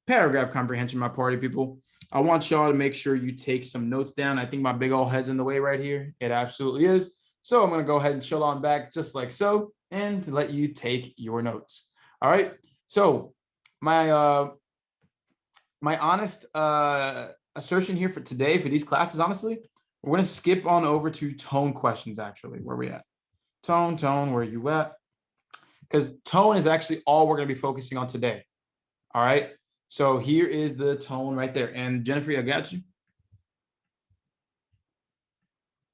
paragraph comprehension, my party people. I want y'all to make sure you take some notes down. I think my big old head's in the way right here. It absolutely is. So I'm going to go ahead and chill on back just like so and let you take your notes. All right. So my honest assertion here for today for these classes, honestly, we're going to skip on over to tone questions, actually. Where we at? Tone, where you at? Because tone is actually all we're going to be focusing on today. All right. So here is the tone right there. And Jennifer, I got you.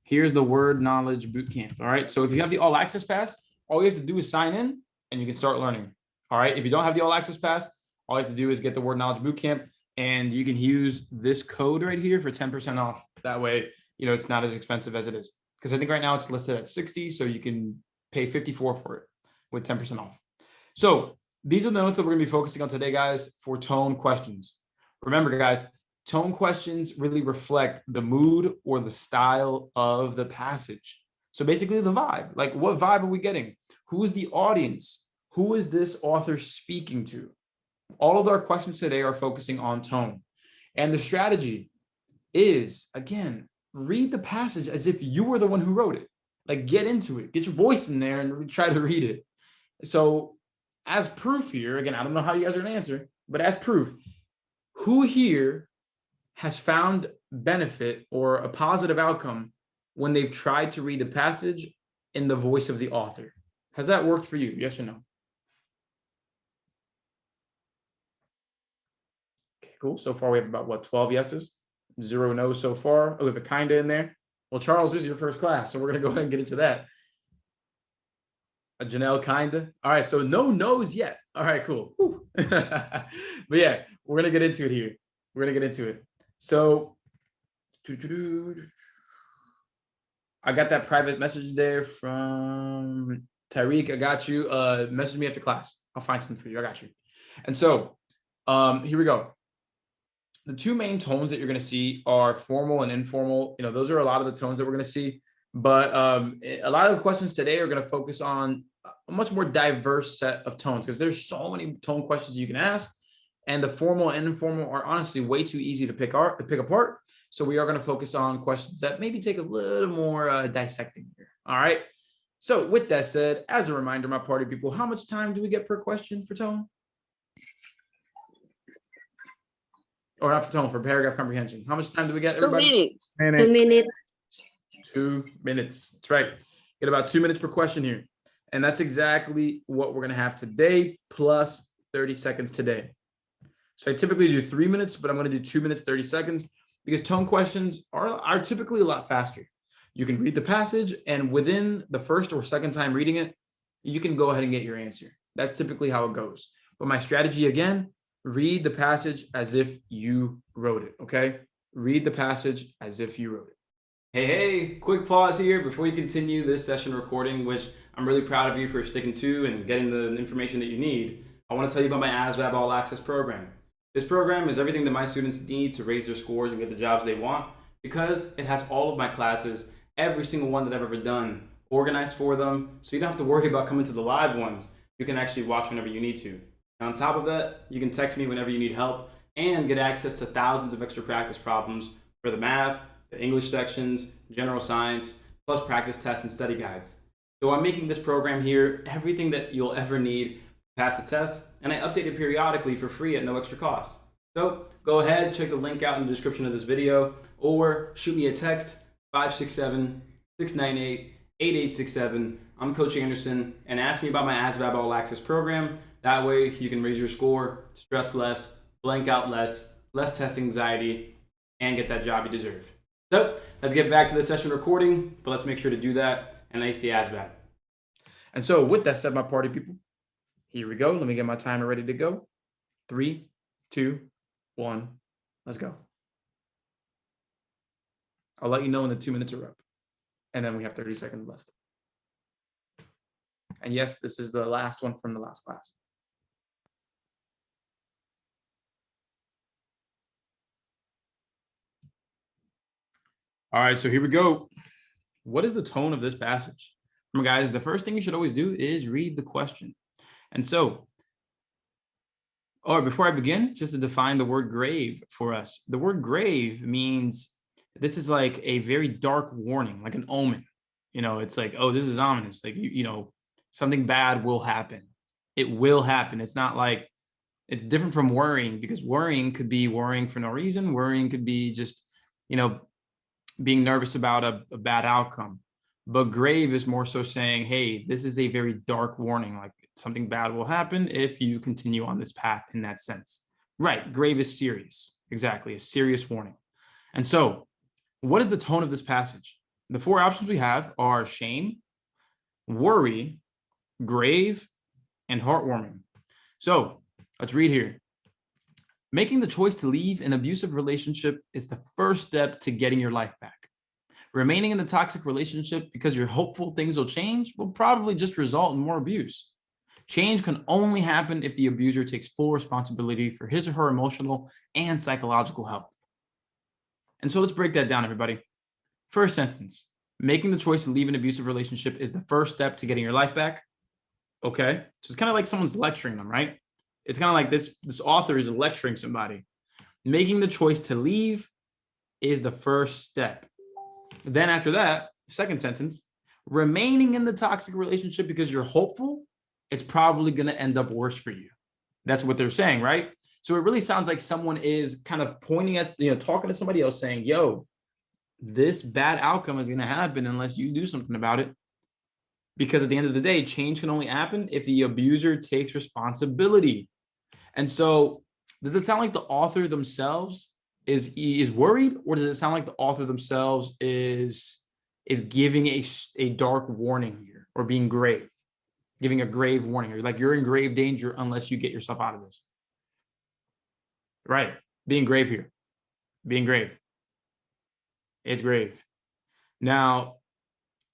Here's the word knowledge bootcamp. All right. So if you have the all access pass, all you have to do is sign in and you can start learning. All right. If you don't have the all access pass, all you have to do is get the word knowledge bootcamp and you can use this code right here for 10% off. That way, you know, it's not as expensive as it is. Because I think right now it's listed at 60. So you can pay 54 for it with 10% off. So these are the notes that we're going to be focusing on today, guys, for tone questions. Remember, guys, tone questions really reflect the mood or the style of the passage. So basically the vibe, like what vibe are we getting? Who is the audience? Who is this author speaking to? All of our questions today are focusing on tone. And the strategy is, again, read the passage as if you were the one who wrote it. Like get into it, get your voice in there and try to read it. So as proof here, again, I don't know how you guys are going to answer, but as proof, who here has found benefit or a positive outcome when they've tried to read the passage in the voice of the author? Has that worked for you? Yes or no? Okay, cool. So far, we have about, what, 12 yeses? 0 no's so far. Oh, we have a kinda in there. Well, Charles, this is your first class, so we're going to go ahead and get into that. A Janelle, kinda. All right, so no no's yet. All right, cool. But yeah, we're gonna get into it here. We're gonna get into it. So I got that private message there from Tyreek. I got you. Message me after class. I'll find something for you. I got you. And so here we go. The two main tones that you're gonna see are formal and informal. You know, those are a lot of the tones that we're gonna see. But a lot of the questions today are going to focus on a much more diverse set of tones because there's so many tone questions you can ask. And the formal and informal are honestly way too easy to pick apart. So we are going to focus on questions that maybe take a little more dissecting here. All right. So with that said, as a reminder, my party people, how much time do we get per question for tone? Or not for tone, for paragraph comprehension. How much time do we get, everybody? 2 minutes. 2 minutes. 2 minutes. That's right. Get about 2 minutes per question here. And that's exactly what we're going to have today, plus 30 seconds today. So I typically do 3 minutes, but I'm going to do 2 minutes, 30 seconds, because tone questions are typically a lot faster. You can read the passage, and within the first or second time reading it, you can go ahead and get your answer. That's typically how it goes. But my strategy, again, read the passage as if you wrote it, okay? Read the passage as if you wrote it. Hey, quick pause here before you continue this session recording, which I'm really proud of you for sticking to and getting the information that you need. I want to tell you about my ASVAB All-Access Program. This program is everything that my students need to raise their scores and get the jobs they want because it has all of my classes, every single one that I've ever done, organized for them, so you don't have to worry about coming to the live ones. You can actually watch whenever you need to. And on top of that, you can text me whenever you need help and get access to thousands of extra practice problems for the math, the English sections, general science, plus practice tests and study guides. So I'm making this program here everything that you'll ever need to pass the test, and I update it periodically for free at no extra cost. So go ahead, check the link out in the description of this video, or shoot me a text, 567-698-8867. I'm Coach Anderson, and ask me about my ASVAB All-Access Program. That way you can raise your score, stress less, blank out less test anxiety, and get that job you deserve. So let's get back to the session recording, but let's make sure to do that and ace the ASVAB. And so with that said, my party people, here we go. Let me get my timer ready to go. 3, 2, 1, let's go. I'll let you know when the 2 minutes are up. And then we have 30 seconds left. And yes, this is the last one from the last class. All right, so here we go. What is the tone of this passage? Remember, guys, the first thing you should always do is read the question. And so Or before I begin, just to define the word grave for us. The word grave means this is like a very dark warning, like an omen. It's like, oh, this is ominous. Like, something bad will happen. It will happen. It's not like, it's different from worrying, because worrying could be worrying for no reason. Worrying could be just, being nervous about a bad outcome. But grave is more so saying, hey, this is a very dark warning. Like, something bad will happen if you continue on this path in that sense. Right. Grave is serious. Exactly. A serious warning. And so what is the tone of this passage? The four options we have are shame, worry, grave, and heartwarming. So let's read here. Making the choice to leave an abusive relationship is the first step to getting your life back. Remaining in the toxic relationship because you're hopeful things will change will probably just result in more abuse. Change can only happen if the abuser takes full responsibility for his or her emotional and psychological health. And so let's break that down, everybody. First sentence, making the choice to leave an abusive relationship is the first step to getting your life back. Okay, so it's kind of like someone's lecturing them, right? It's kind of like this author is lecturing somebody. Making the choice to leave is the first step. Then after that, second sentence, remaining in the toxic relationship because you're hopeful, it's probably going to end up worse for you. That's what they're saying, right? So it really sounds like someone is kind of pointing at, talking to somebody else saying, yo, this bad outcome is going to happen unless you do something about it. Because at the end of the day, change can only happen if the abuser takes responsibility. And so does it sound like the author themselves is worried, or does it sound like the author themselves is giving a dark warning here, or being grave, giving a grave warning here, like you're in grave danger unless you get yourself out of this? Right, being grave here, being grave. It's grave. Now,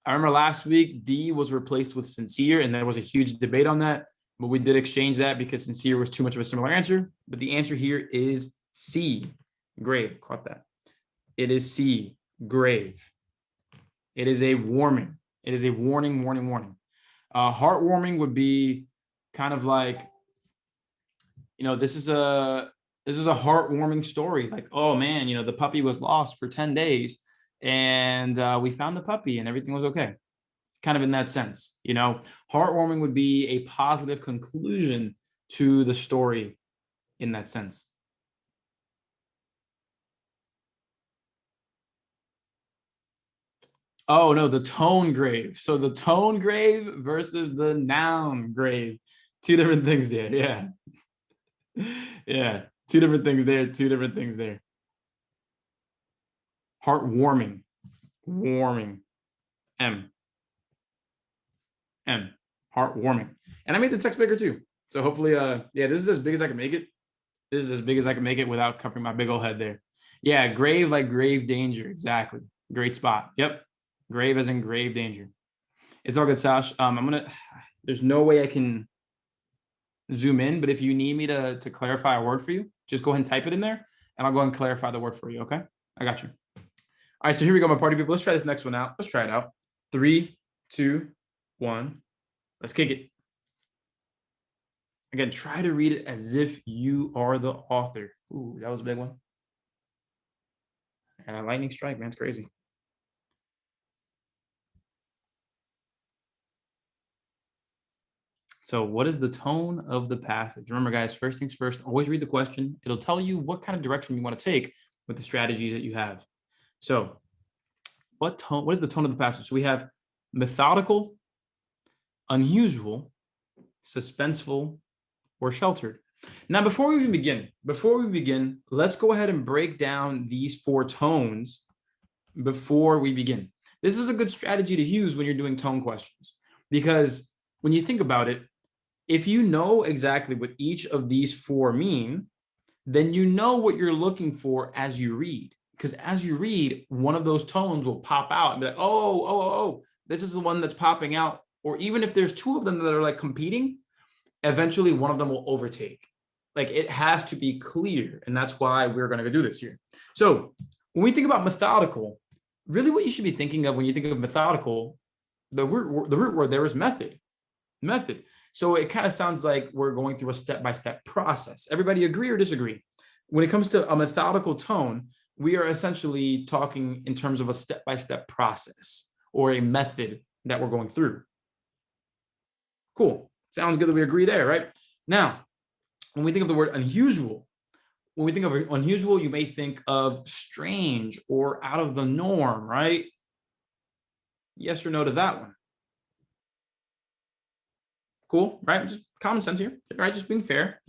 I remember last week D was replaced with sincere, and there was a huge debate on that, but we did exchange that because sincere was too much of a similar answer. But the answer here is C, grave. Caught that. It is C, grave. It is a warning. It is a warning, warning, warning. Heartwarming would be kind of like, this is a heartwarming story. Like, oh man, the puppy was lost for 10 days and we found the puppy and everything was okay. Kind of in that sense, heartwarming would be a positive conclusion to the story in that sense. Oh no, the tone grave. So the tone grave versus the noun grave. Two different things there. Yeah. Yeah. Two different things there. Two different things there. Heartwarming. Warming. M. Heartwarming. And I made the text bigger too. So hopefully, yeah, this is as big as I can make it. This is as big as I can make it without covering my big old head there. Yeah, grave like grave danger. Exactly. Great spot. Yep. Grave as in grave danger. It's all good, Sash. There's no way I can zoom in, but if you need me to clarify a word for you, just go ahead and type it in there and I'll go ahead and clarify the word for you. Okay. I got you. All right. So here we go, my party people. Let's try this next one out. Let's try it out. 3, 2, 1. Let's kick it. Again, try to read it as if you are the author. Ooh, that was a big one. Lightning strike, man. It's crazy. So what is the tone of the passage? Remember, guys, first things first, always read the question. It'll tell you what kind of direction you want to take with the strategies that you have. So what is the tone of the passage? So we have methodical, unusual, suspenseful, or sheltered. Now, before we begin, let's go ahead and break down these 4 tones before we begin. This is a good strategy to use when you're doing tone questions, because when you think about it, if you know exactly what each of these 4 mean, then you know what you're looking for as you read. Because as you read, one of those tones will pop out and be like, oh, this is the one that's popping out. Or even if there's 2 of them that are like competing, eventually one of them will overtake. Like, it has to be clear. And that's why we're going to go do this here. So when we think about methodical, really what you should be thinking of when you think of methodical, the root word there is method. method. So it kind of sounds like we're going through a step-by-step process. Everybody agree or disagree? When it comes to a methodical tone, we are essentially talking in terms of a step-by-step process or a method that we're going through. Cool. Sounds good that we agree there, right? Now, when we think of the word unusual, when we think of unusual, you may think of strange or out of the norm, right? Yes or no to that one? Cool, right? Just common sense here, right? Just being fair,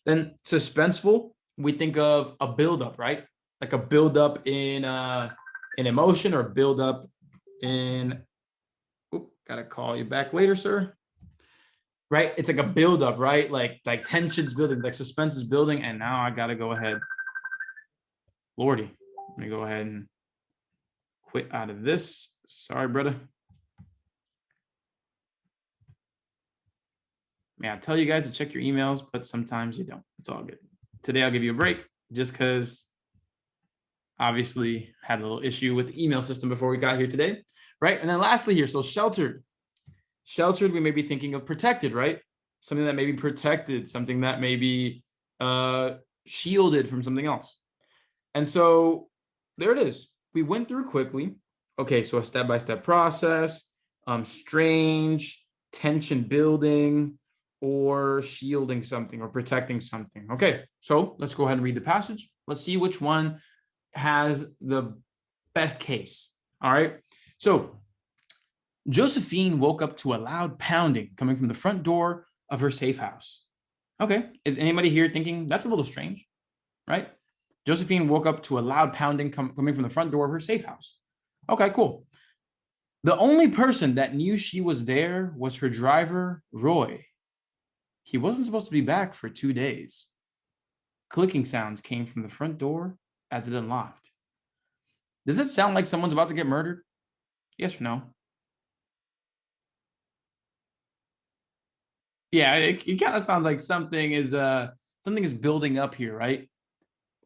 Then suspenseful, we think of a buildup, right? Like a buildup in emotion or buildup in, gotta call you back later, sir. Right? It's like a buildup, right? Like tension's building, like suspense is building, and now I gotta go ahead. Lordy, let me go ahead and quit out of this. Sorry, brother. Man, I tell you guys to check your emails, but sometimes you don't. It's all good. Today I'll give you a break just because obviously had a little issue with the email system before we got here today, right? And then lastly here, so sheltered. Sheltered, we may be thinking of protected, right? Something that may be protected, something that may be shielded from something else. And so there it is. We went through quickly. Okay, so a step-by-step process, strange, tension building, or shielding something or protecting something. Okay, so let's go ahead and read the passage. Let's see which one has the best case. All right, so Josephine woke up to a loud pounding coming from the front door of her safe house. Okay, is anybody here thinking that's a little strange, right? Josephine woke up to a loud pounding coming from the front door of her safe house. Okay, cool. The only person that knew she was there was her driver, Roy. He wasn't supposed to be back for 2 days. Clicking sounds came from the front door as it unlocked. Does it sound like someone's about to get murdered? Yes or no? Yeah, it kind of sounds like something is building up here, right?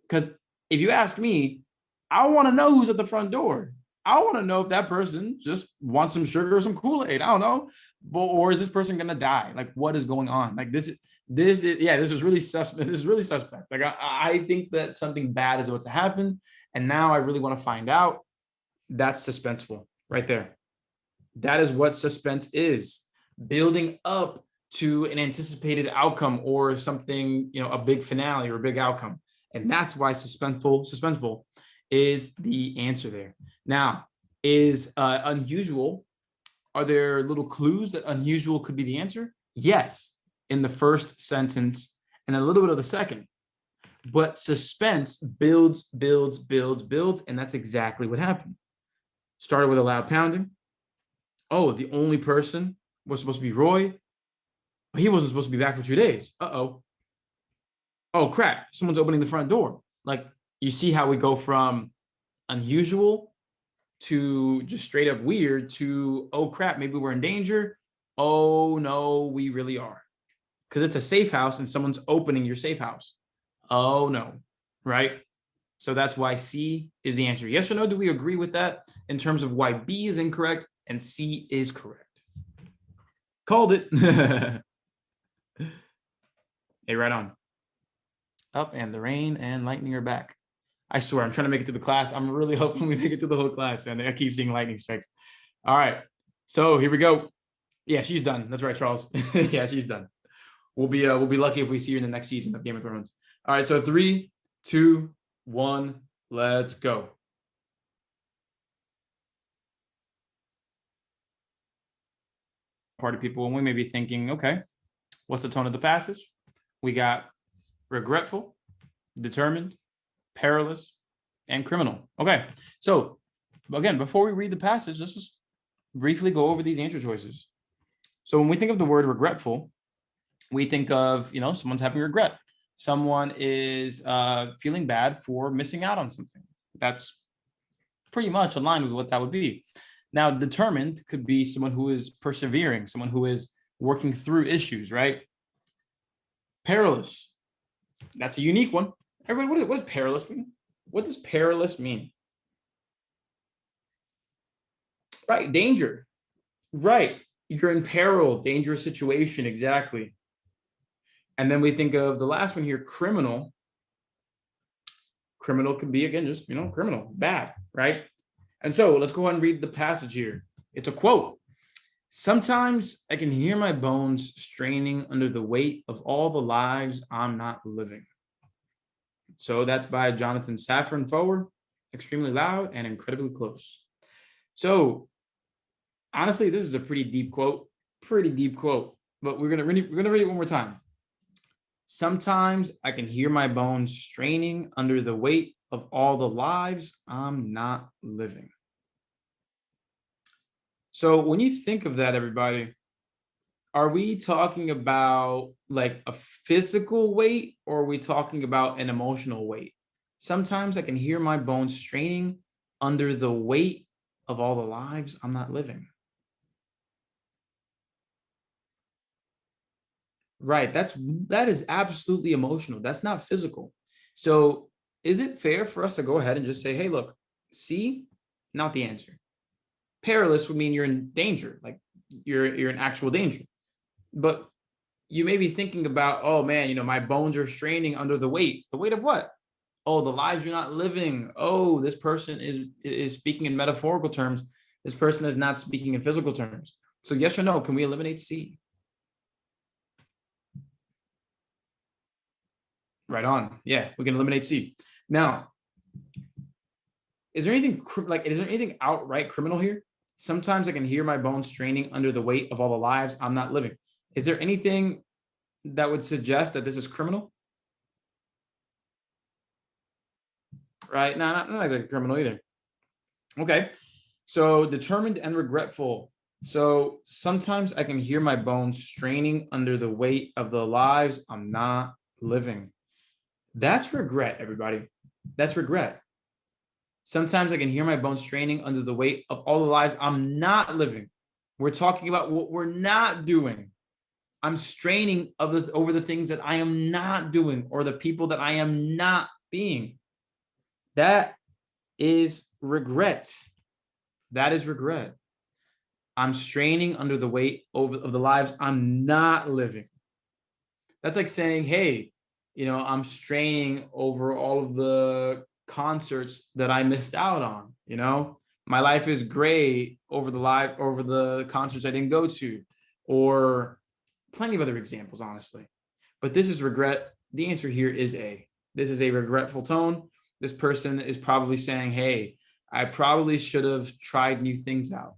Because if you ask me, I want to know who's at the front door. I want to know if that person just wants some sugar or some Kool-Aid. I don't know. Or is this person gonna die? Like, what is going on? Like, this is really suspect. This is really suspect. Like, I think that something bad is what's to happen, and now I really want to find out. That's suspenseful right there. That is what suspense is, building up to an anticipated outcome or something, a big finale or a big outcome, and that's why suspenseful is the answer there. Now, is unusual. Are there little clues that unusual could be the answer? Yes, in the first sentence and a little bit of the second. But suspense builds, and that's exactly what happened. Started with a loud pounding. Oh, the only person was supposed to be Roy. But he wasn't supposed to be back for 2 days. Uh-oh. Oh, crap. Someone's opening the front door. Like, you see how we go from unusual to just straight up weird to, oh crap, maybe we're in danger. Oh no, we really are. Because it's a safe house and someone's opening your safe house. Oh no, right? So that's why C is the answer. Yes or no, do we agree with that in terms of why B is incorrect and C is correct? Called it. Hey, right on. Up, and the rain and lightning are back. I swear, I'm trying to make it through the class. I'm really hoping we make it through the whole class, man. I keep seeing lightning strikes. All right, so here we go. Yeah, she's done. That's right, Charles. Yeah, she's done. We'll be lucky if we see her in the next season of Game of Thrones. All right, so 3, 2, 1, let's go. Party people, and we may be thinking, okay, what's the tone of the passage? We got regretful, determined, perilous, and criminal. Okay, so again, before we read the passage, let's just briefly go over these answer choices. So when we think of the word regretful, we think of, someone's having regret. Someone is feeling bad for missing out on something. That's pretty much aligned with what that would be. Now, determined could be someone who is persevering, someone who is working through issues, right? Perilous. That's a unique one. Everybody, what does perilous mean? What does perilous mean? Right, danger. Right. You're in peril, dangerous situation, exactly. And then we think of the last one here, criminal. Criminal could be, again, just, criminal, bad, right? And so let's go ahead and read the passage here. It's a quote. Sometimes I can hear my bones straining under the weight of all the lives I'm not living. So that's by Jonathan Safran Foer, extremely loud and incredibly close. So honestly, this is a pretty deep quote, but we're gonna read it one more time. Sometimes I can hear my bones straining under the weight of all the lives I'm not living. So when you think of that, everybody, are we talking about like a physical weight, or are we talking about an emotional weight? Sometimes I can hear my bones straining under the weight of all the lives I'm not living. Right. That is absolutely emotional. That's not physical. So is it fair for us to go ahead and just say, hey, look, C, not the answer. Perilous would mean you're in danger, like you're in actual danger. But you may be thinking about, oh man, my bones are straining under the weight. The weight of what? Oh, the lives you're not living. Oh, this person is speaking in metaphorical terms. This person is not speaking in physical terms. So yes or no, can we eliminate C? Right on. Yeah, we can eliminate C. Now, is there anything outright criminal here? Sometimes I can hear my bones straining under the weight of all the lives I'm not living. Is there anything that would suggest that this is criminal? Right? No, not exactly criminal either. Okay. So determined and regretful. So sometimes I can hear my bones straining under the weight of the lives I'm not living. That's regret, everybody. That's regret. Sometimes I can hear my bones straining under the weight of all the lives I'm not living. We're talking about what we're not doing. I'm straining over the things that I am not doing, or the people that I am not being. That is regret. That is regret. I'm straining under the weight of the lives I'm not living. That's like saying, hey, I'm straining over all of the concerts that I missed out on. My life is great over the concerts I didn't go to, or plenty of other examples, honestly. But this is regret. The answer here is A. This is a regretful tone. This person is probably saying, hey, I probably should have tried new things out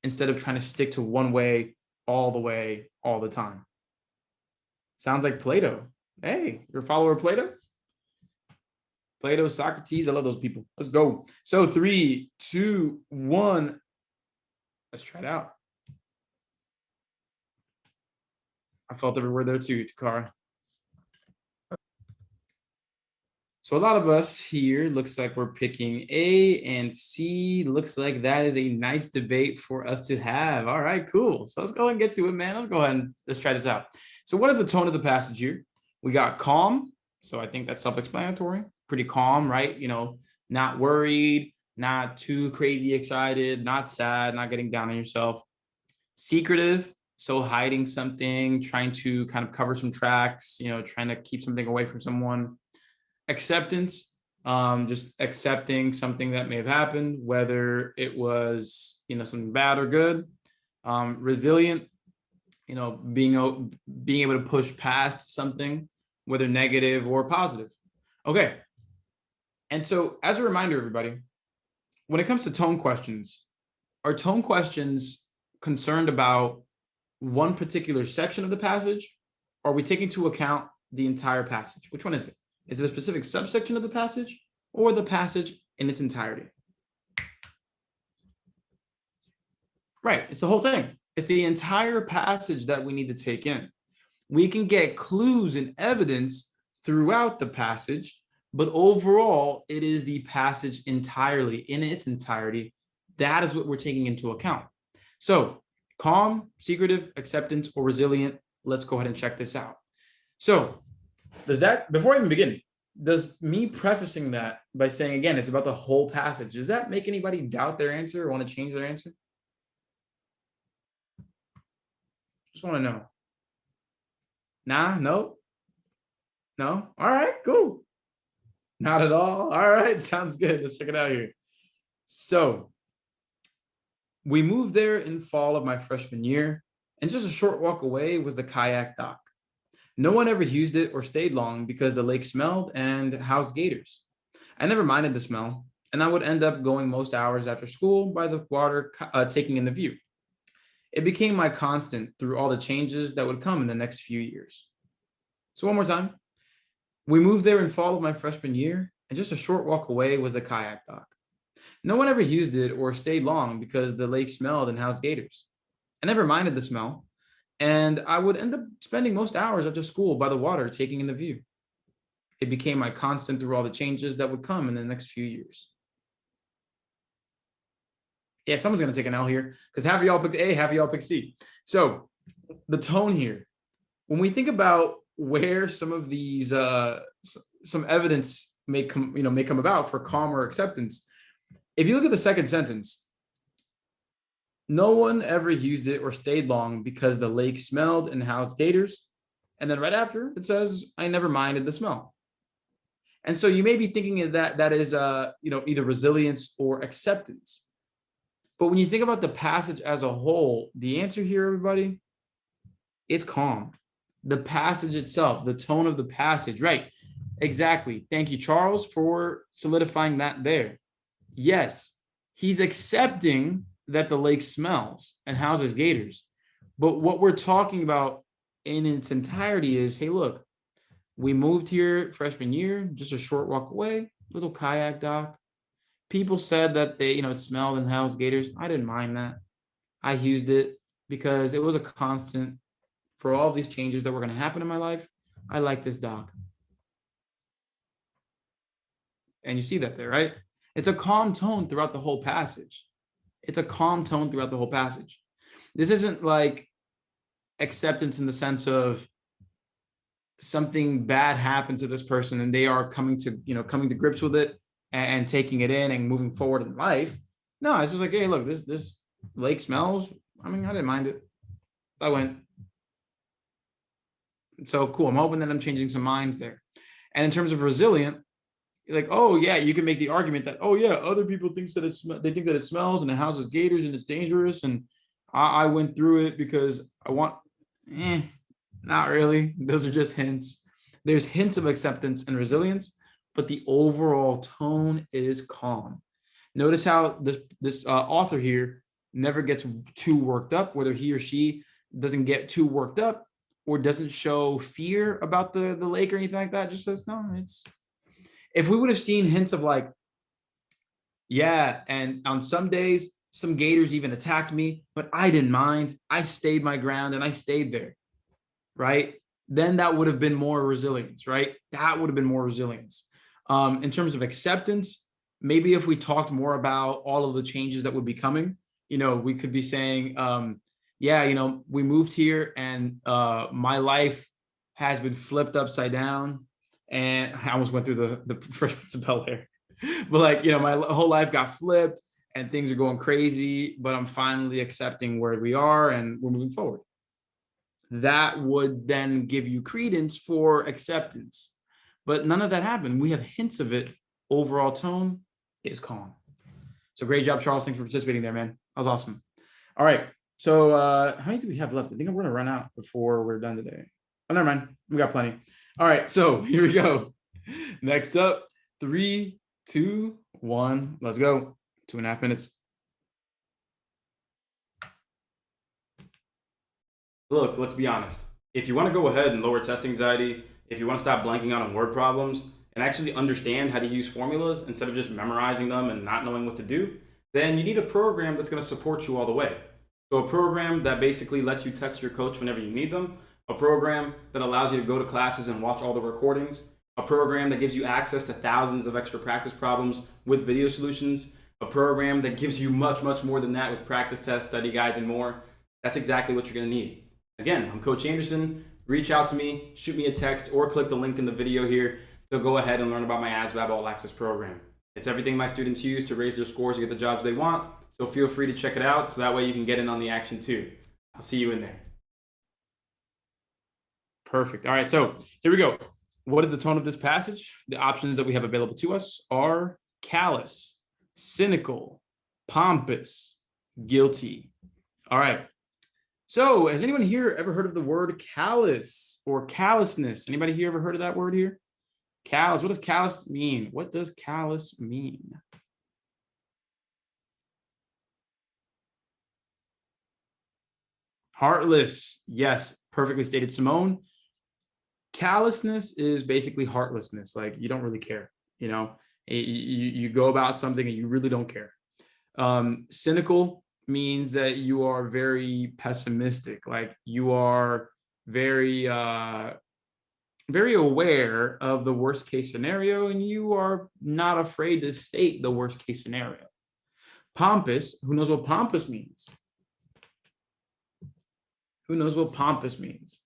instead of trying to stick to one way, all the time. Sounds like Plato. Hey, you're a follower of Plato? Plato, Socrates, I love those people. Let's go. So 3, 2, 1. Let's try it out. I felt every word there too, Takara. So a lot of us here, looks like we're picking A and C. Looks like that is a nice debate for us to have. All right, cool. So let's go ahead and get to it, man. Let's go ahead and let's try this out. So what is the tone of the passage here? We got calm. So I think that's self-explanatory. Pretty calm, right? Not worried, not too crazy excited, not sad, not getting down on yourself. Secretive. So hiding something, trying to kind of cover some tracks, trying to keep something away from someone. Acceptance, just accepting something that may have happened, whether it was something bad or good. Resilient, being able to push past something, whether negative or positive. Okay. And so as a reminder, everybody, when it comes to tone questions, are tone questions concerned about one particular section of the passage, or are we taking into account the entire passage? Which one is it? Is it a specific subsection of the passage, or the passage in its entirety? Right, it's the whole thing. It's the entire passage that we need to take in. We can get clues and evidence throughout the passage, but overall, it is the passage entirely, in its entirety. That is what we're taking into account. So calm, secretive, acceptance, or resilient. Let's go ahead and check this out. So before I even begin, does me prefacing that by saying, again, it's about the whole passage, does that make anybody doubt their answer or want to change their answer? Just want to know. Nah, no, no. All right, cool. Not at all. All right, sounds good. Let's check it out here. So we moved there in fall of my freshman year, and just a short walk away was the kayak dock. No one ever used it or stayed long because the lake smelled and housed gators. I never minded the smell, and I would end up going most hours after school by the water, taking in the view. It became my constant through all the changes that would come in the next few years. So one more time. We moved there in fall of my freshman year, and just a short walk away was the kayak dock. No one ever used it or stayed long because the lake smelled and housed gators. I never minded the smell, and I would end up spending most hours after school by the water taking in the view. It became my constant through all the changes that would come in the next few years. Yeah, someone's going to take an L here because half of y'all picked A, half of y'all picked C. So the tone here, when we think about where some of these, some evidence may come about for calm or acceptance, if you look at the second sentence, no one ever used it or stayed long because the lake smelled and housed gators. And then right after it says, I never minded the smell. And so you may be thinking that is, either resilience or acceptance. But when you think about the passage as a whole, the answer here, everybody, it's calm. The passage itself, the tone of the passage, right? Exactly. Thank you, Charles, for solidifying that there. Yes, he's accepting that the lake smells and houses gators. But what we're talking about in its entirety is, hey, look, we moved here freshman year, just a short walk away, little kayak dock. People said that they, it smelled and housed gators. I didn't mind that. I used it because it was a constant for all these changes that were going to happen in my life. I like this dock. And you see that there, right? It's a calm tone throughout the whole passage. It's a calm tone throughout the whole passage. This isn't like acceptance in the sense of something bad happened to this person and they are coming to grips with it and taking it in and moving forward in life. No, it's just like, hey, look, this lake smells. I didn't mind it. I went. So cool. I'm hoping that I'm changing some minds there. And in terms of resilient, like, oh yeah, you can make the argument that, oh yeah, other people think that they think that it smells and it houses gators and it's dangerous. And I went through it because I want, not really. Those are just hints. There's hints of acceptance and resilience, but the overall tone is calm. Notice how this author here never gets too worked up, whether he or she doesn't get too worked up or doesn't show fear about the lake or anything like that. Just says, no, if we would have seen hints of like, yeah, and on some days, some gators even attacked me, but I didn't mind. I stayed my ground and I stayed there, right? Then that would have been more resilience, right? That would have been more resilience. In terms of acceptance, maybe if we talked more about all of the changes that would be coming, we could be saying, we moved here and my life has been flipped upside down. And I almost went through the Fresh Prince of Bel-Air, but my whole life got flipped and things are going crazy, but I'm finally accepting where we are and we're moving forward. That would then give you credence for acceptance, but none of that happened. We have hints of it. Overall tone is calm. So great job, Charles. Thanks for participating there, man. That was awesome. All right. So how many do we have left? I think I'm going to run out before we're done today. Oh, never mind. We got plenty. All right, so here we go. Next up, 3, 2, 1. Let's go. 2.5 minutes. Look, let's be honest. If you want to go ahead and lower test anxiety, if you want to stop blanking out on word problems and actually understand how to use formulas instead of just memorizing them and not knowing what to do, then you need a program that's going to support you all the way. So a program that basically lets you text your coach whenever you need them, a program that allows you to go to classes and watch all the recordings, a program that gives you access to thousands of extra practice problems with video solutions, a program that gives you much, much more than that with practice tests, study guides, and more. That's exactly what you're going to need. Again, I'm Coach Anderson. Reach out to me, shoot me a text, or click the link in the video here to go ahead and learn about my ASVAB All-Access Program. It's everything my students use to raise their scores to get the jobs they want, so feel free to check it out so that way you can get in on the action too. I'll see you in there. Perfect. All right, so here we go. What is the tone of this passage? The options that we have available to us are callous, cynical, pompous, guilty. All right. So has anyone here ever heard of the word callous or callousness? Anybody here ever heard of that word here? Callous. What does callous mean? What does callous mean? Heartless. Yes, perfectly stated, Simone. Callousness is basically heartlessness. Like you don't really care, you know, you go about something and you really don't care. Cynical means that you are very pessimistic. Like you are very, very aware of the worst case scenario and you are not afraid to state the worst case scenario. Pompous, who knows what pompous means? Who knows what pompous means?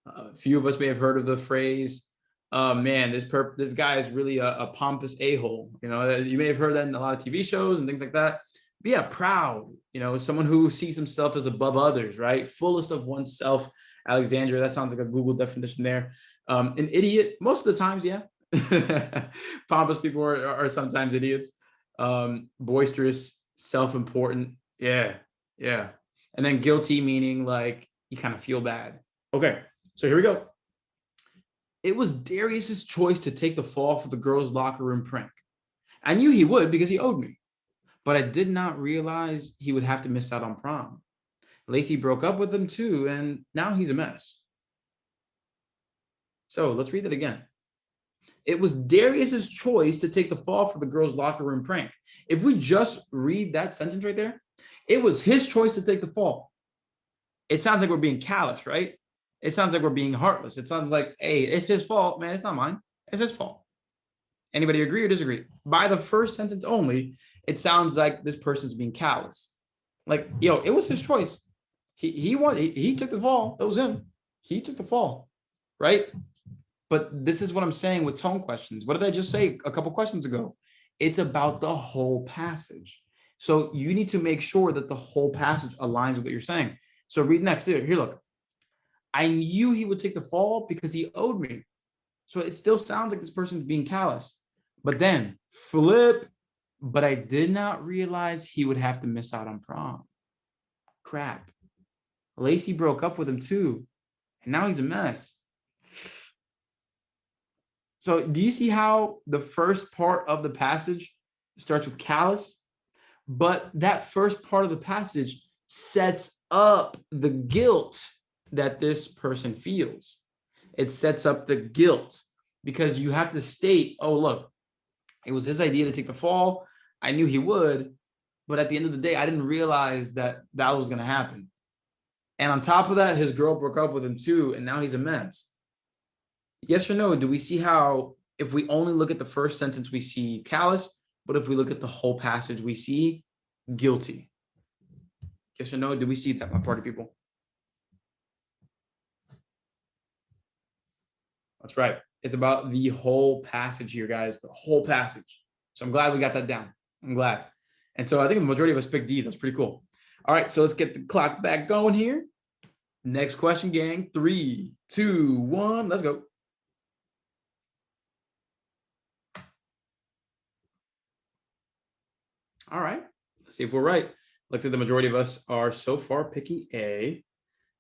A few of us may have heard of the phrase, man, this guy is really a pompous a-hole. You know, you may have heard that in a lot of TV shows and things like that. But yeah, proud, you know, someone who sees himself as above others, right? Fullest of oneself. Alexandra, that sounds like a Google definition there. An idiot, most of the times, yeah. Pompous people are sometimes idiots. Boisterous, self-important, yeah. And then guilty, meaning like you kind of feel bad. Okay, so here we go. It was Darius's choice to take the fall for the girls' locker room prank. I knew he would because he owed me, but I did not realize he would have to miss out on prom. Lacey broke up with him too, and now he's a mess. So let's read that again. It was Darius's choice to take the fall for the girls' locker room prank. If we just read that sentence right there, it was his choice to take the fall. It sounds like we're being callous, right? It sounds like we're being heartless. It sounds like, hey, it's his fault, man. It's not mine. It's his fault. Anybody agree or disagree? By the first sentence only, it sounds like this person's being callous. Like, yo, it was his choice. He took the fall. That was him. He took the fall, right? But this is what I'm saying with tone questions. What did I just say a couple questions ago? It's about the whole passage. So you need to make sure that the whole passage aligns with what you're saying. So read next. Here, look. I knew he would take the fall because he owed me. So it still sounds like this person's being callous. But then flip, but I did not realize he would have to miss out on prom. Crap. Lacey broke up with him too. And now he's a mess. So do you see how the first part of the passage starts with callous? But that first part of the passage sets up the guilt that this person feels. It sets up the guilt because you have to state, oh, look, it was his idea to take the fall. I knew he would, but at the end of the day, I didn't realize that that was going to happen. And on top of that, his girl broke up with him too, and now he's a mess. Yes or no? Do we see how if we only look at the first sentence, we see callous, but if we look at the whole passage, we see guilty? Yes or no? Do we see that, my party people? That's right. It's about the whole passage here, guys, the whole passage. So I'm glad we got that down. I'm glad. And so I think the majority of us picked D. That's pretty cool. All right, so let's get the clock back going here. Next question, gang. 3, 2, 1, let's go. All right, let's see if we're right. Looks like the majority of us are so far picking A.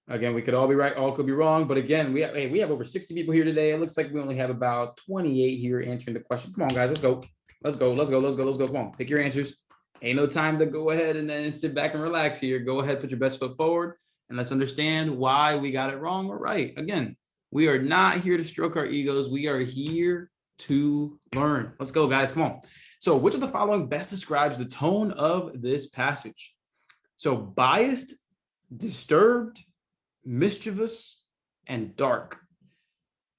Again, we could all be right, all could be wrong. But again, we have over 60 people here today. It looks like we only have about 28 here answering the question. Come on, guys, let's go. Come on, pick your answers. Ain't no time to go ahead and then sit back and relax here. Go ahead, put your best foot forward, and let's understand why we got it wrong or right. Again, we are not here to stroke our egos. We are here to learn. Let's go, guys. Come on. So which of the following best describes the tone of this passage? So biased, disturbed, mischievous, and dark.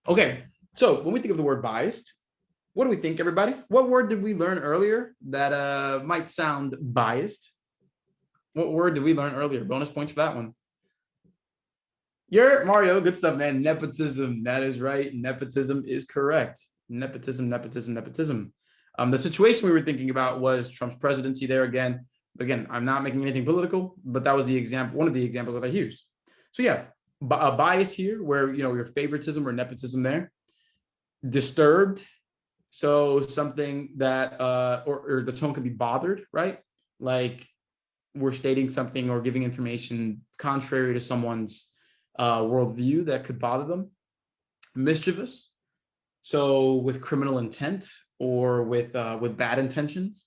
Okay, so when we think of the word biased, what do we think, everybody? What word did we learn earlier that might sound biased? What word did we learn earlier? Bonus points for that one. You're Mario, good stuff, man. Nepotism, that is right. Nepotism is correct. Nepotism. The situation we were thinking about was Trump's presidency there again. Again, I'm not making anything political, but that was the example, one of the examples that I used. So yeah, a bias here where, your favoritism or nepotism there. Disturbed. So something that, or the tone could be bothered, right? Like we're stating something or giving information contrary to someone's worldview that could bother them. Mischievous. So with criminal intent or with bad intentions.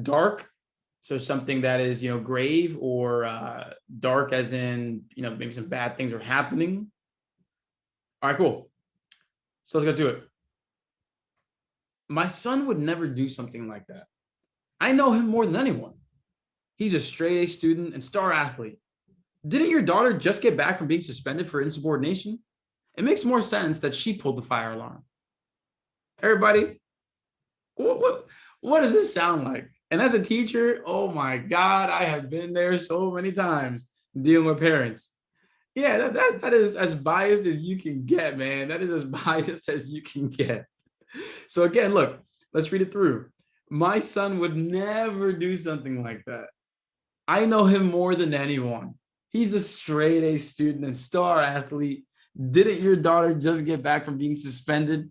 Dark. So something that is, grave or dark as in, maybe some bad things are happening. All right, cool. So let's go to it. My son would never do something like that. I know him more than anyone. He's a straight A student and star athlete. Didn't your daughter just get back from being suspended for insubordination? It makes more sense that she pulled the fire alarm. Everybody, what does this sound like? And as a teacher, oh my God, I have been there so many times dealing with parents. Yeah, that is as biased as you can get, man. That is as biased as you can get. So again, look, let's read it through. My son would never do something like that. I know him more than anyone. He's a straight A student and star athlete. Didn't your daughter just get back from being suspended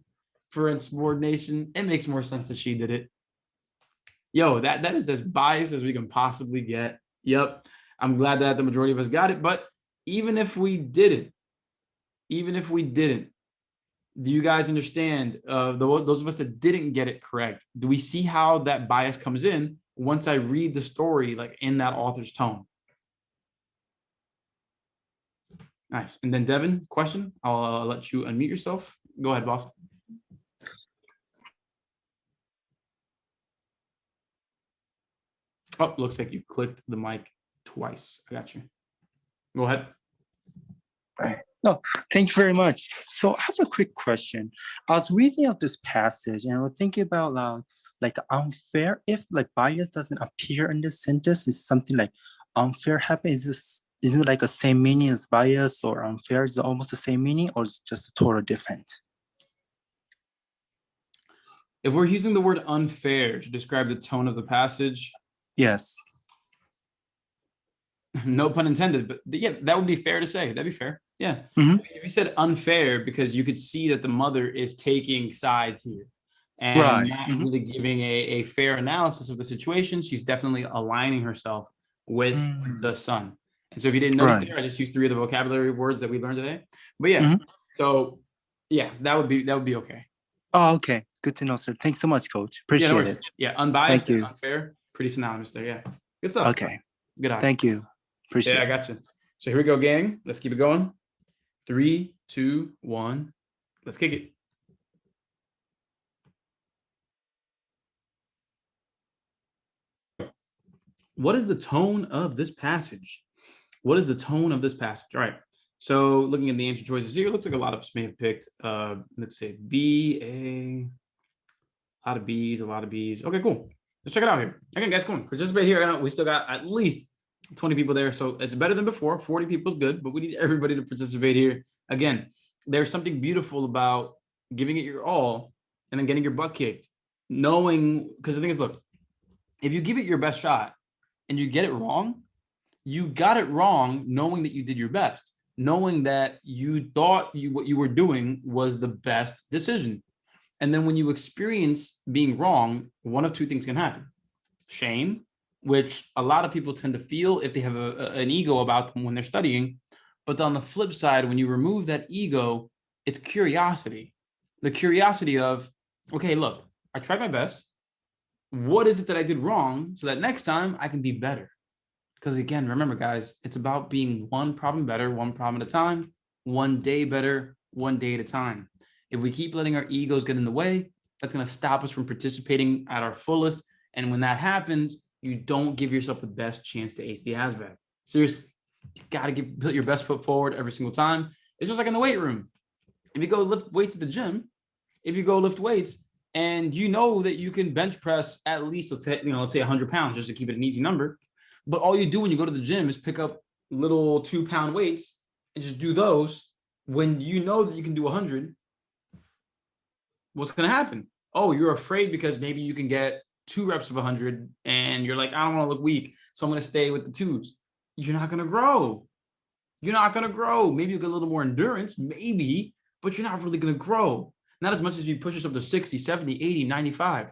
for insubordination? It makes more sense that she did it. Yo, that is as biased as we can possibly get. Yep. I'm glad that the majority of us got it. But even if we didn't, do you guys understand, those of us that didn't get it correct, do we see how that bias comes in once I read the story, like in that author's tone? Nice. And then Devin, question, I'll let you unmute yourself. Go ahead, boss. Oh, looks like you clicked the mic twice. I got you. Go ahead. No, thank you very much. So I have a quick question. I was reading out this passage and I was thinking about like unfair, if like bias doesn't appear in this sentence, is something like unfair happen? Isn't it like the same meaning as bias, or unfair is it almost the same meaning, or is it just a total different? If we're using the word unfair to describe the tone of the passage, yes. No pun intended, but yeah, that would be fair to say. That'd be fair. Yeah. Mm-hmm. If you said unfair, because you could see that the mother is taking sides here and not really giving a fair analysis of the situation, she's definitely aligning herself with the son. And so if you didn't notice there, I just used 3 of the vocabulary words that we learned today. But yeah, so yeah, that would be okay. Oh, okay. Good to know, sir. Thanks so much, Coach. Appreciate it. Yeah, unbiased and unfair, pretty synonymous there. Yeah. Good stuff. Okay. Good eye. Thank you. Appreciate it. I got you. So here we go, gang. Let's keep it going. 3, 2, 1. Let's kick it. What is the tone of this passage? What is the tone of this passage? All right. So looking at the answer choices here, it looks like a lot of us may have picked, let's say B, A, a lot of B's, a lot of B's. Okay, cool. Let's check it out here. Again, guys, come on. Participate here. We still got at least 20 people there. So it's better than before. 40 people is good, but we need everybody to participate here. Again, there's something beautiful about giving it your all and then getting your butt kicked. Knowing, because the thing is, look, if you give it your best shot and you get it wrong, you got it wrong knowing that you did your best, knowing that you thought what you were doing was the best decision. And then when you experience being wrong, one of 2 things can happen. Shame, which a lot of people tend to feel if they have an ego about them when they're studying. But on the flip side, when you remove that ego, it's curiosity. The curiosity of, okay, look, I tried my best. What is it that I did wrong so that next time I can be better? Because again, remember, guys, it's about being one problem better, one problem at a time, one day better, one day at a time. If we keep letting our egos get in the way, that's going to stop us from participating at our fullest. And when that happens, you don't give yourself the best chance to ace the ASVAB. Seriously, you got to put your best foot forward every single time. It's just like in the weight room. If you go lift weights at the gym, and you know that you can bench press at least, let's say 100 pounds just to keep it an easy number. But all you do when you go to the gym is pick up little 2-pound weights and just do those. When you know that you can do 100, what's going to happen? Oh, you're afraid because maybe you can get 2 reps of 100 and you're like, I don't want to look weak, so I'm going to stay with the 2s. You're not going to grow. you're not going to grow. Maybe you'll get a little more endurance, maybe, but you're not really going to grow. Not as much as you push yourself to 60, 70, 80, 95.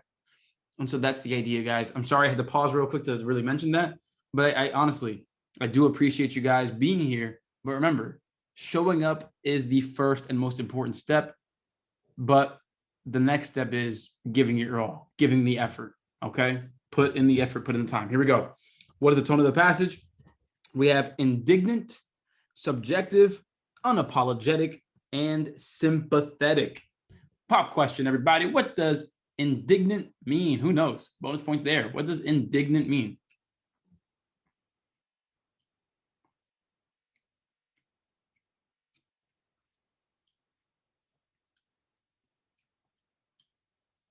And so that's the idea, guys. I'm sorry I had to pause real quick to really mention that. But I honestly, I do appreciate you guys being here. But remember, showing up is the first and most important step. But the next step is giving it your all, giving the effort. Okay? Put in the effort, put in the time. Here we go. What is the tone of the passage? We have indignant, subjective, unapologetic, and sympathetic. Pop question, everybody. What does indignant mean? Who knows? Bonus points there. What does indignant mean?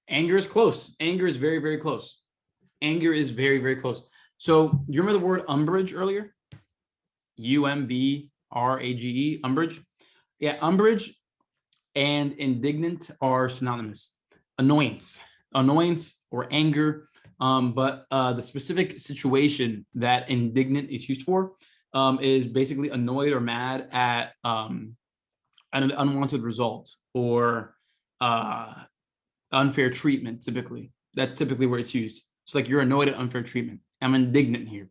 Anger is close. Anger is very, very close. Anger is very, very close. So you remember the word umbrage earlier? U-M-B-R-A-G-E, umbrage. Yeah, umbrage and indignant are synonymous. Annoyance or anger. But the specific situation that indignant is used for is basically annoyed or mad at an unwanted result or unfair treatment. Typically, that's typically where it's used. So like you're annoyed at unfair treatment. I'm indignant here.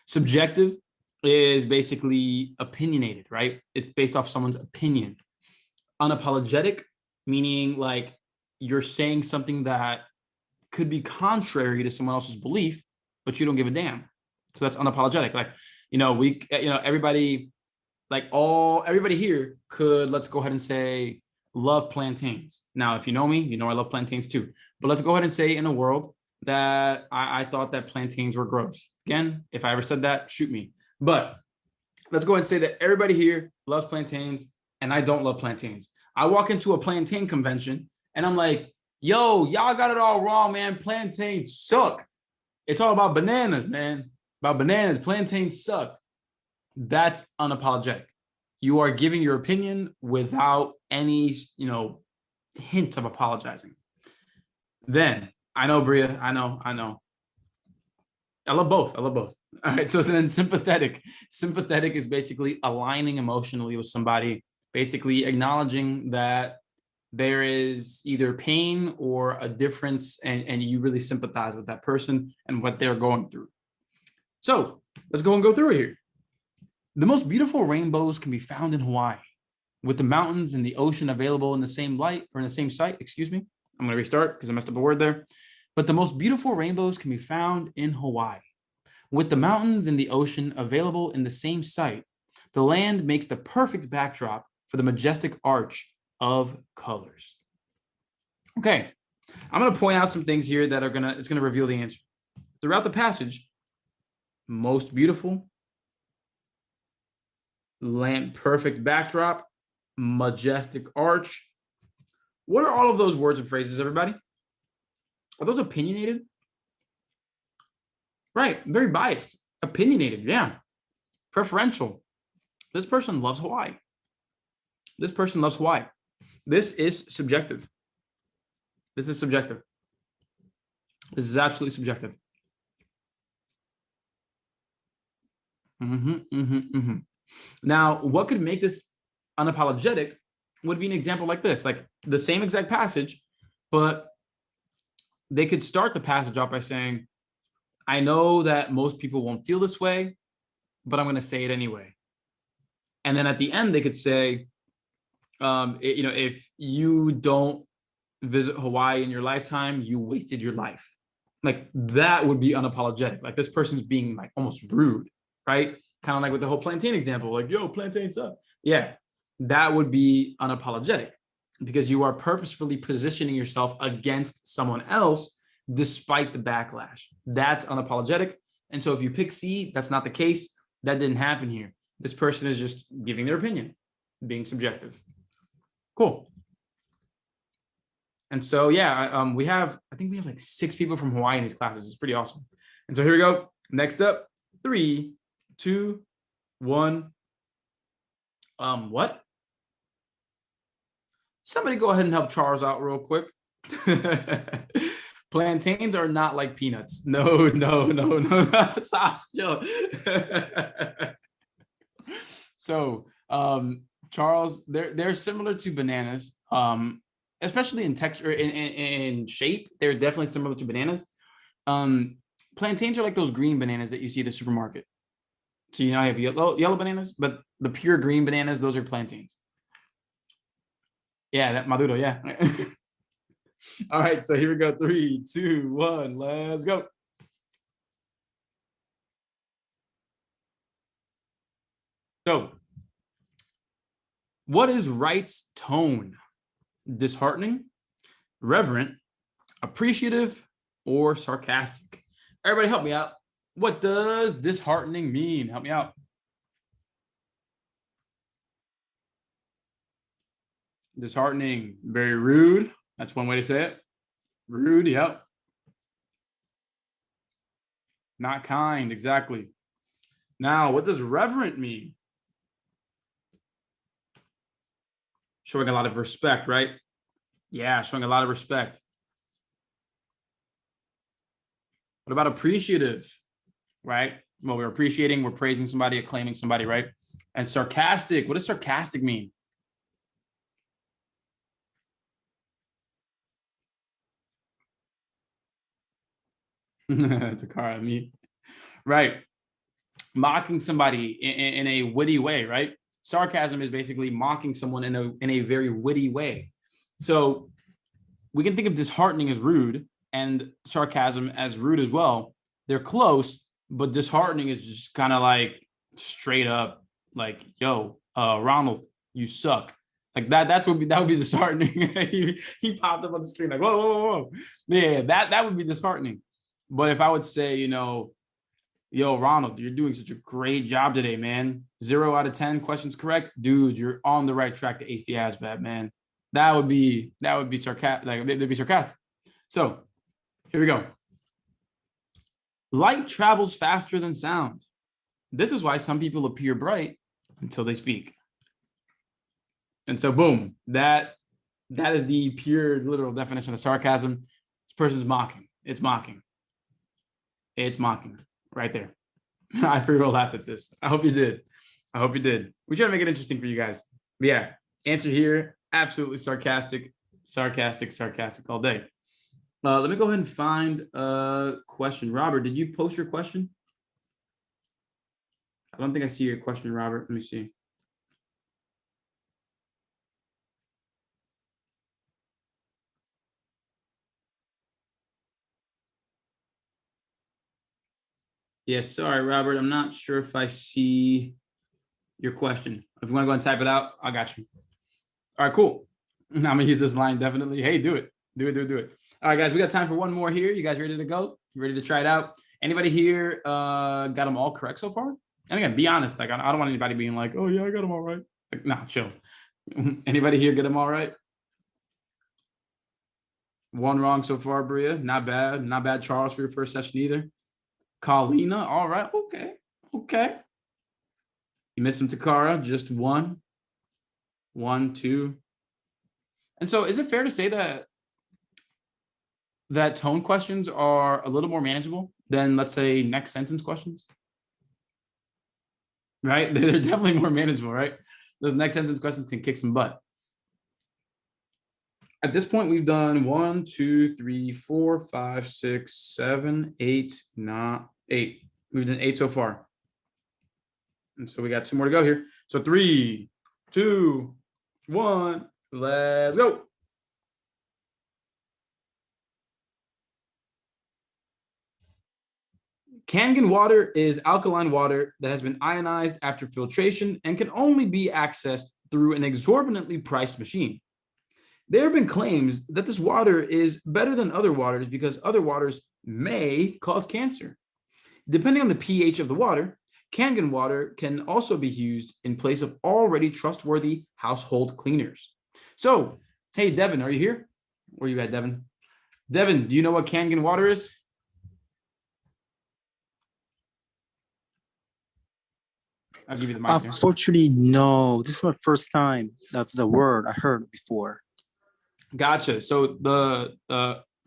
Subjective is basically opinionated, right? It's based off someone's opinion. Unapologetic, meaning like you're saying something that could be contrary to someone else's belief, but you don't give a damn. So that's unapologetic. Like, everybody, everybody here could, let's go ahead and say, love plantains. Now, if you know me, you know I love plantains too. But let's go ahead and say in a world that I thought that plantains were gross. Again, if I ever said that, shoot me. But let's go ahead and say that everybody here loves plantains and I don't love plantains. I walk into a plantain convention and I'm like, yo, y'all got it all wrong, man. Plantains suck. It's all about bananas, man. About bananas. Plantains suck. That's unapologetic. You are giving your opinion without any, hint of apologizing. Then, I know, Bria. I know. I love both. All right. So then sympathetic. Sympathetic is basically aligning emotionally with somebody, basically acknowledging that there is either pain or a difference and you really sympathize with that person and what they're going through. So let's go and go through it here. The most beautiful rainbows can be found in Hawaii, with the mountains and the ocean available in the same light or in the same site. Excuse me. I'm going to restart because I messed up a word there. But the most beautiful rainbows can be found in Hawaii, with the mountains and the ocean available in the same site. The land makes the perfect backdrop for the majestic arch of colors. Okay, I'm going to point out some things here that it's going to reveal the answer. Throughout the passage, most beautiful, land perfect backdrop, majestic arch. What are all of those words and phrases, everybody? Are those opinionated? Right, very biased. Opinionated, yeah. Preferential. This person loves Hawaii. This person loves Hawaii. This is subjective. This is subjective. This is absolutely subjective. Now, what could make this unapologetic would be an example like this, like the same exact passage, but they could start the passage off by saying, I know that most people won't feel this way, but I'm going to say it anyway. And then at the end, they could say, if you don't visit Hawaii in your lifetime, you wasted your life. Like that would be unapologetic. Like this person's being like almost rude, right? Kind of like with the whole plantain example, like, yo, plantains suck. Yeah, that would be unapologetic because you are purposefully positioning yourself against someone else despite the backlash. That's unapologetic. And so if you pick C, that's not the case. That didn't happen here. This person is just giving their opinion, being subjective. Cool. And so, yeah, I think we have like 6 people from Hawaii in these classes. It's pretty awesome. And so here we go. Next up, 3, 2, 1. What? Somebody go ahead and help Charles out real quick. Plantains are not like peanuts. No. Stop, chill. So Charles, they're similar to bananas, especially in texture, in shape. They're definitely similar to bananas. Plantains are like those green bananas that you see at the supermarket. So you know I have yellow bananas, but the pure green bananas, those are plantains. Yeah, that maduro, yeah. All right, so here we go. 3, 2, 1, let's go. So, what is Wright's tone? Disheartening, reverent, appreciative, or sarcastic? Everybody help me out. What does disheartening mean? Help me out. Disheartening, very rude. That's one way to say it. Rude, yep. Not kind, exactly. Now, what does reverent mean? Showing a lot of respect, right? Yeah, showing a lot of respect. What about appreciative, right? Well, we're appreciating, we're praising somebody, acclaiming somebody, right? And sarcastic, what does sarcastic mean? Takara, me. Right. Mocking somebody in a witty way, right? Sarcasm is basically mocking someone in a very witty way. So we can think of disheartening as rude and sarcasm as rude as well. They're close, but disheartening is just kind of like straight up like, yo, Ronald, you suck. Like that would be disheartening. he popped up on the screen like, whoa, whoa, whoa. Yeah, that would be disheartening. But if I would say, you know, yo, Ronald, you're doing such a great job today, man. 0 out of 10 questions correct. Dude, you're on the right track to ace the ASVAB, man. That would be sarcastic. Like they'd be sarcastic. So here we go. Light travels faster than sound. This is why some people appear bright until they speak. And so boom, that is the pure literal definition of sarcasm. This person's mocking. It's mocking. It's mocking right there. I pretty well laughed at this. I hope you did. I hope you did. We try to make it interesting for you guys. But yeah, answer here, absolutely sarcastic all day. Let me go ahead and find a question. Robert, did you post your question? I don't think I see your question, Robert. Let me see. Yes, sorry, Robert. I'm not sure if I see your question. If you want to go and type it out, I got you. All right, cool. I'm gonna use this line definitely. Hey, do it. Do it. All right, guys, we got time for one more here. You guys ready to go? You ready to try it out? Anybody here got them all correct so far? And again, be honest. Like, I don't want anybody being like, oh, yeah, I got them all right. Like, nah, chill. Anybody here get them all right? One wrong so far, Bria. Not bad. Not bad, Charles, for your first session either. Carlina, all right. Okay. You missed some Takara. Just one, 2. And so is it fair to say that tone questions are a little more manageable than, let's say, next sentence questions? Right? They're definitely more manageable, right? Those next sentence questions can kick some butt. At this point, we've done 1, 2, 3, 4, 5, 6, 7, 8, 9, 8. We've done 8 so far. And so we got 2 more to go here. So 3, 2, 1, let's go. Kangen water is alkaline water that has been ionized after filtration and can only be accessed through an exorbitantly priced machine. There have been claims that this water is better than other waters because other waters may cause cancer. Depending on the pH of the water, Kangen water can also be used in place of already trustworthy household cleaners. So, hey, Devin, are you here? Where are you at, Devin? Devin, do you know what Kangen water is? I'll give you the mic. Unfortunately, no. This is my first time of the word I heard before. Gotcha. So the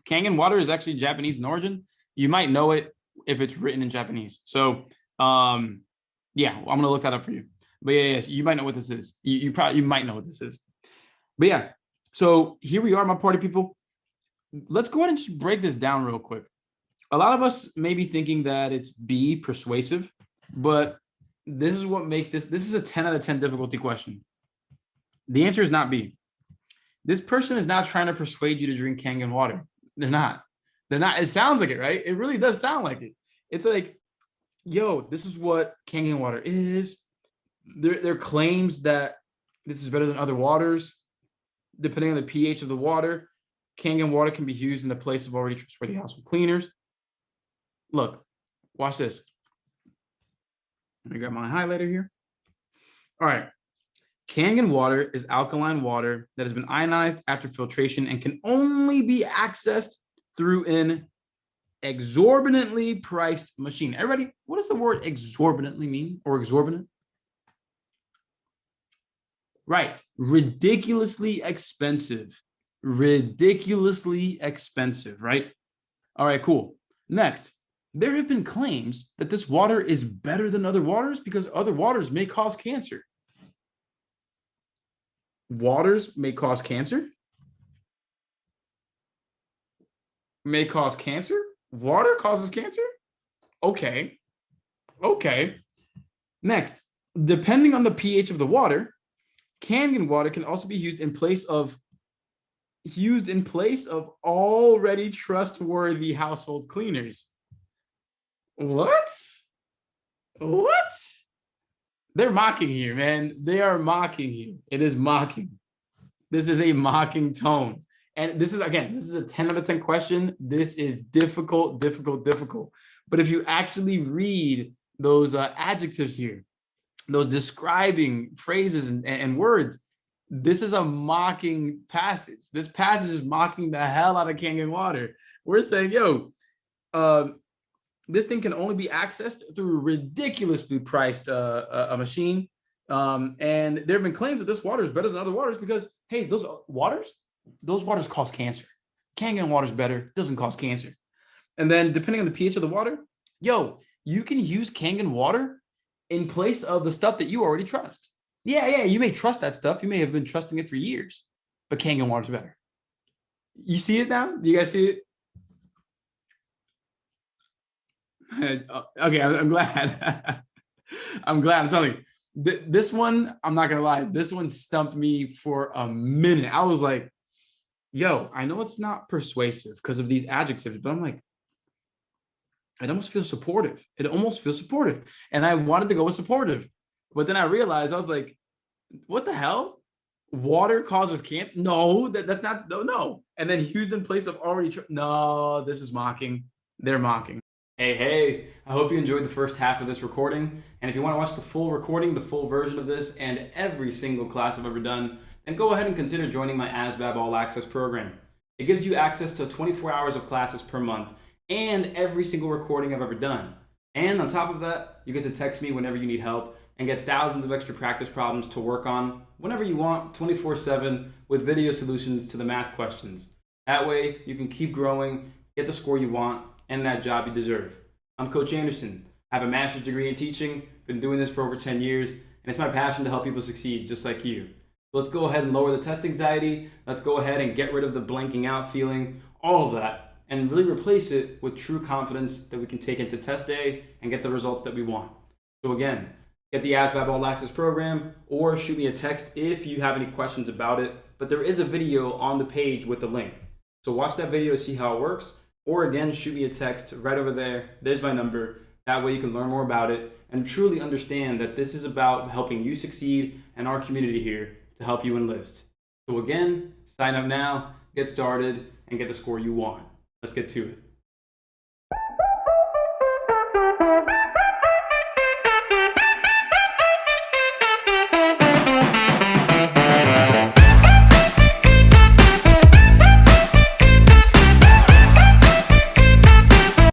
Kangen water is actually Japanese in origin. You might know it if it's written in Japanese. So yeah, I'm gonna look that up for you. But yeah, you might know what this is. You might know what this is. But yeah, so here we are, my party people. Let's go ahead and just break this down real quick. A lot of us may be thinking that it's B, persuasive, but this is what makes this is a 10 out of 10 difficulty question. The answer is not B. This person is not trying to persuade you to drink Kangen water. They're not. It sounds like it, right? It really does sound like it. It's like, yo, this is what Kangen water is. There are claims that this is better than other waters. Depending on the pH of the water, Kangen water can be used in the place of already trustworthy household cleaners. Look, watch this. Let me grab my highlighter here. All right. Kangen water is alkaline water that has been ionized after filtration and can only be accessed through an exorbitantly priced machine. Everybody, what does the word exorbitantly mean, or exorbitant? Right, ridiculously expensive. Ridiculously expensive, right? All right, cool. Next, there have been claims that this water is better than other waters because other waters may cause cancer. Waters may cause cancer? May cause cancer? Water causes cancer? Okay. Next, depending on the pH of the water, Kangen water can also be used in place of already trustworthy household cleaners. What? They're mocking here, man. They are mocking you. It is mocking. This is a mocking tone. And this is a 10 out of 10 question. This is difficult. But if you actually read those adjectives here, those describing phrases and words, this is a mocking passage. This passage is mocking the hell out of Kangen water. We're saying, yo, this thing can only be accessed through a ridiculously priced a machine. And there have been claims that this water is better than other waters because, hey, those waters cause cancer. Kangen water is better, doesn't cause cancer. And then depending on the pH of the water, yo, you can use Kangen water in place of the stuff that you already trust. Yeah, you may trust that stuff. You may have been trusting it for years, but Kangen water is better. You see it now? Do you guys see it? Okay, I'm glad. I'm telling you. This one, I'm not gonna lie, this one stumped me for a minute. I was like, yo, I know it's not persuasive because of these adjectives, but I'm like, it almost feels supportive. And I wanted to go with supportive, but then I realized, I was like, what the hell? Water causes cancer? No, that's not, no. And then used in place of already, no, this is mocking. They're mocking. Hey, I hope you enjoyed the first half of this recording. And if you want to watch the full recording, the full version of this, and every single class I've ever done, then go ahead and consider joining my ASVAB All-Access Program. It gives you access to 24 hours of classes per month and every single recording I've ever done. And on top of that, you get to text me whenever you need help and get thousands of extra practice problems to work on whenever you want, 24/7, with video solutions to the math questions. That way, you can keep growing, get the score you want, and that job you deserve. I'm Coach Anderson. I have a master's degree in teaching, been doing this for over 10 years, and it's my passion to help people succeed just like you. So let's go ahead and lower the test anxiety. Let's go ahead and get rid of the blanking out feeling, all of that, and really replace it with true confidence that we can take into test day and get the results that we want. So again, get the ASVAB All-Access Program or shoot me a text if you have any questions about it. But there is a video on the page with the link. So watch that video to see how it works. Or again, shoot me a text right over there. There's my number. That way you can learn more about it and truly understand that this is about helping you succeed and our community here to help you enlist. So again, sign up now, get started, and get the score you want. Let's get to it.